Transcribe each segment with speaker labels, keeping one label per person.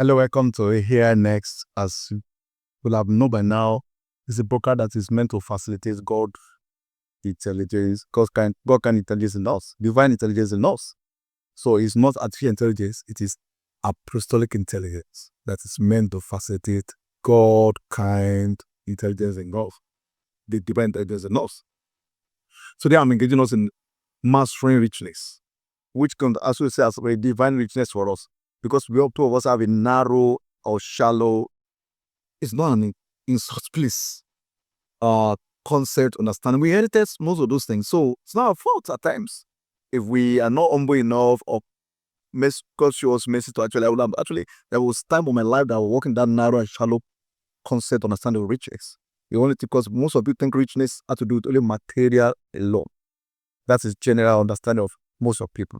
Speaker 1: Hello, welcome to Here Next. As you will have known by now, it's a broker that is meant to facilitate God intelligence, God kind intelligence in us, divine intelligence in us. So it's not artificial intelligence, it is apostolic intelligence that is meant to facilitate God kind intelligence in us, the divine intelligence in us. Today I'm engaging us in mastering richness, which can also say as a divine richness for us. Because we all two of us have a narrow or shallow, it's not an in-place concept, understanding. We inherited most of those things. So it's not our fault at times. If we are not humble enough or God shows mercy to actually, there was time of my life that I was walking that narrow and shallow concept, understanding of riches. The only thing, because most of you think richness has to do with only material alone. That's the general understanding of most of people.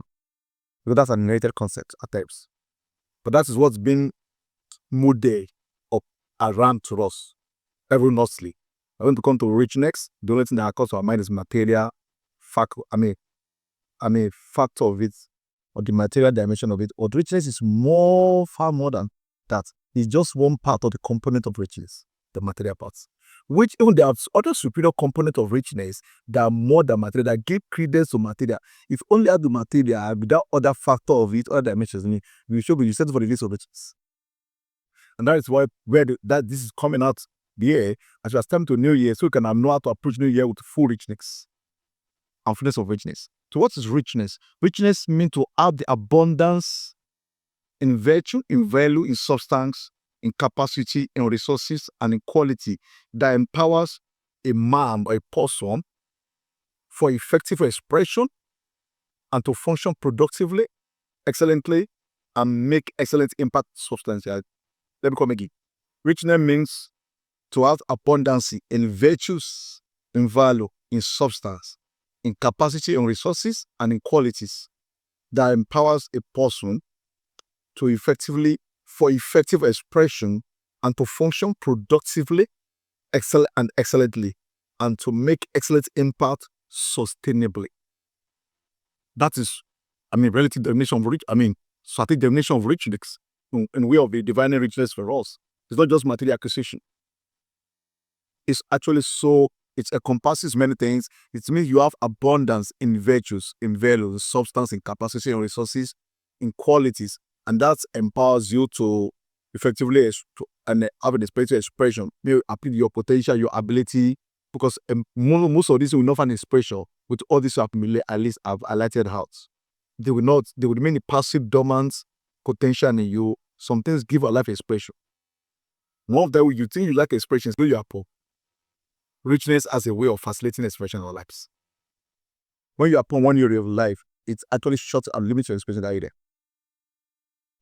Speaker 1: Because that's an inherited concept at times. But that is what's been molded up around to us erroneously. When we come to richness, the only thing that occurs to our mind is material factor of it, or the material dimension of it. But richness is far more than that. It's just one part of the component of richness, the material parts. Which even there are other superior component of richness that are more than material, that give credence to material. If only had the material without other factor of it, other dimensions in it, we should be settled for the list of riches. And that is why this is coming out the year as we are stepping to New Year, so we can know how to approach New Year with full richness and fullness of richness. So what is richness? Richness means to have the abundance in virtue, in value, in substance, in capacity, in resources, and in quality that empowers a man or a person for effective expression and to function productively, excellently, and make excellent impact substantially. Let me come again. Richness means to have abundance in virtues, in value, in substance, in capacity, in resources, and in qualities that empowers a person to for effective expression and to function productively, excellently, and to make excellent impact sustainably. That is, relative definition of strategic definition of richness in way of the divine richness for us. It's not just material acquisition. It's actually it encompasses many things. It means you have abundance in virtues, in value, in substance, in capacity, in resources, in qualities, and that empowers you to effectively and have an spiritual expression. Maybe appeal your potential, your ability, because most of this will not find expression with all this at least I've highlighted out. They will remain a passive, dormant potential in you. Some things give a life expression. One of them, you think you like expressions, but you are poor. Richness as a way of facilitating expression in our lives. When you are poor one area of life, it actually shuts and limits your expression that area.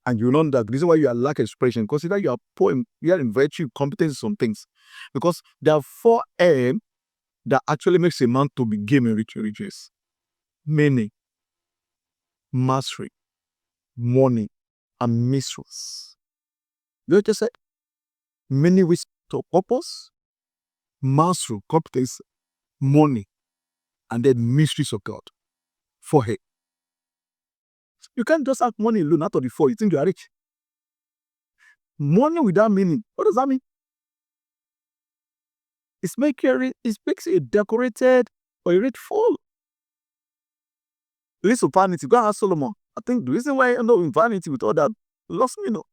Speaker 1: And you know that the reason why you are lack expression, consider you are poor, you are in virtue, competence in some things. Because there are 4 M that actually makes a man to be in riches. Meaning, mastery, money, and mysteries. You just said, many with to purpose, mastery, competence, money, and then mysteries of God. 4 A. You can't just have money alone out of the 4. You think you are rich. Money without meaning. What does that mean? It makes you decorated or a rich fool. The reason of vanity, go and ask Solomon. I think the reason why I end up in vanity with all that lost me, no.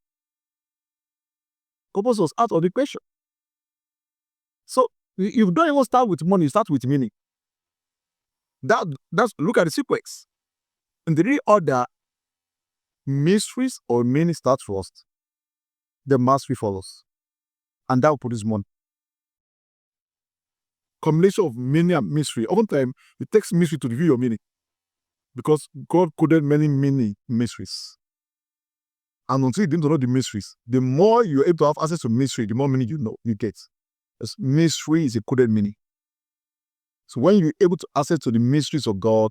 Speaker 1: Purpose was out of the question. So you don't even start with money, you start with meaning. That's look at the sequence. In the real order, mysteries or meaning start first. The mastery follows. And that will produce money. Combination of meaning and mystery. Oftentimes, it takes mystery to reveal your meaning. Because God coded many mysteries. And until you didn't know the mysteries, the more you're able to have access to mystery, the more meaning you get. Because mystery is a coded meaning. So when you're able to access to the mysteries of God,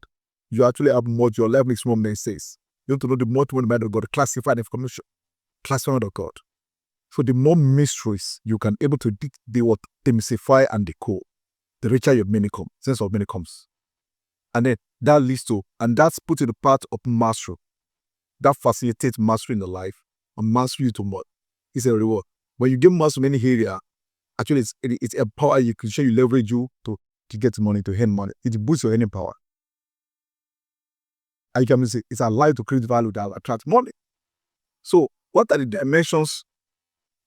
Speaker 1: you actually have more, your life makes more than it says. You want to know the more to the mind of God, the classified information, classified of God. So the more mysteries you can able to demystify and decode, the richer your meaning comes, sense of meaning comes. And then that's put in the part of mastery. That facilitates mastery in the life. and master you to more. It's a reward. When you get master in any area, actually it's a power you can show you leverage you to get money, to earn money. It boosts your earning power. I can say it's allowed to create value that will attract money. So what are the dimensions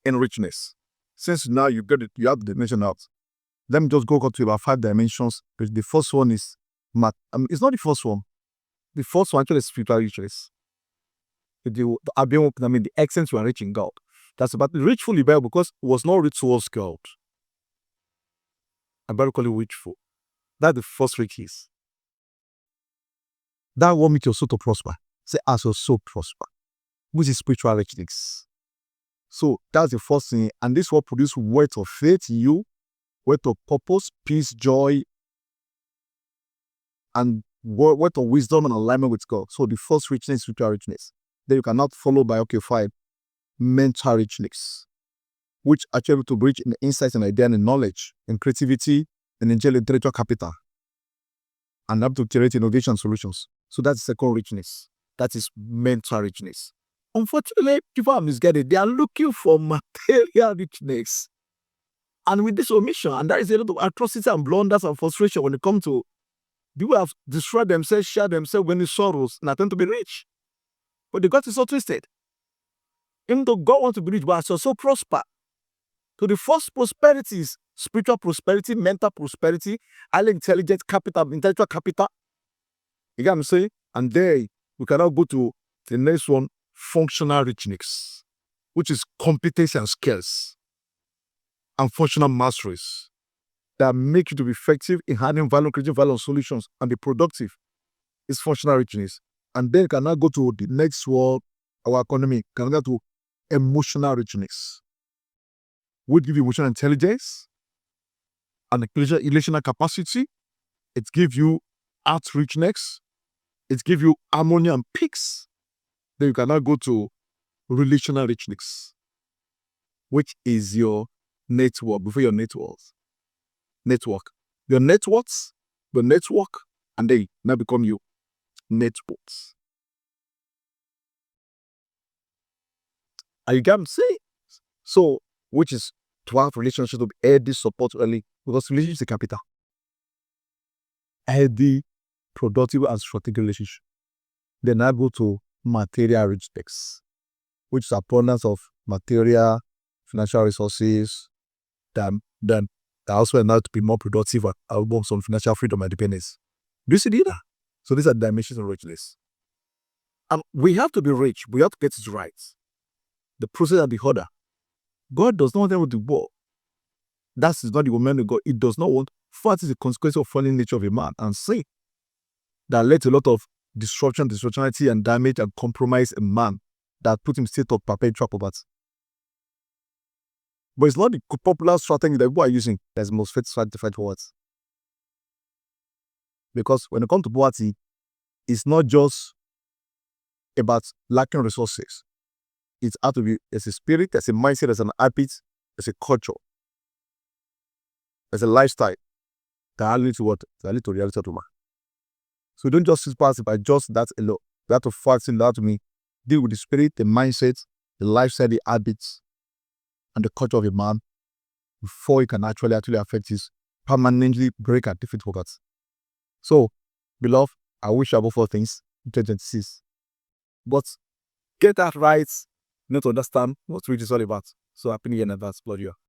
Speaker 1: in richness? Since now you have the dimension out, let me just go to about 5 dimensions. The first one is it's not the first one. The first one actually is spiritual richness. The extent you are reaching God. That's about the rich fully Bible, because it was not rich towards God. I better call it richful. That's the first riches. That will make your soul to prosper. Say, as your soul prosper, which is spiritual richness. So that's the first thing, and this will produce words of faith in you, words of purpose, peace, joy, and word of wisdom and alignment with God. So the first richness is spiritual richness. Then you cannot follow by 5 mental richness, which are able to bridge in insights and idea and knowledge and creativity and intellectual capital, and able to create innovation solutions. So that's the second richness. That is mental richness. Unfortunately, people are misguided. They are looking for material richness. And with this omission, and there is a lot of atrocity and blunders and frustration when it comes to people have destroyed themselves, shared themselves when in sorrows, and attempt to be rich. But they got it so twisted. Even though God wants to be rich, but also prosper. So the first prosperity is spiritual prosperity, mental prosperity, highly intelligent capital, intellectual capital. You get what I'm saying? And there we cannot go to the next one, functional richness, which is competence and skills and functional masteries that make you to be effective in handling value, creating value solutions, and be productive. Is functional richness. And then you cannot go to the next one, our economy, can go to emotional richness, which give you emotional intelligence and relational capacity. It gives you art richness. It gives you harmony and peace. Then you cannot go to relational richness, which is your network before your networks. Your networks, the network, and they now become your networks. Are you get what I'm saying? So, which is to have relationship to be healthy, support early, because relationship is a capital. Healthy, productive, and strategic relationship. Then I go to material richness, which is abundance of material, financial resources, then also allow to be more productive and have some financial freedom and independence. Do you see that? So these are dimensions of richness. And we have to be rich. We have to get it right. The process and the order. God does not want them to work. That is not the woman of God. It does not want. Fat is the consequence of fallen nature of a man and sin that led to a lot of dysfunctionality, and damage and compromise a man that put him in state of perpetual poverty. But it's not the popular strategy that people are using that's most fit to fight poverty. Because when it comes to poverty, it's not just about lacking resources. It's has to be, there's a spirit, there's a mindset, there's an habit, there's a culture, there's a lifestyle that leads to what? That leads to reality to man. So don't just sit passive by just that alone. You have to fast in that to me. Deal with the spirit, the mindset, the lifestyle, the habits, and the culture of a man before it can actually affect his permanently break and defeat poverty. So, beloved, I wish you above all things in 2026. But get that right, not to understand what rich is all about. So happy New Year in advance, Lord.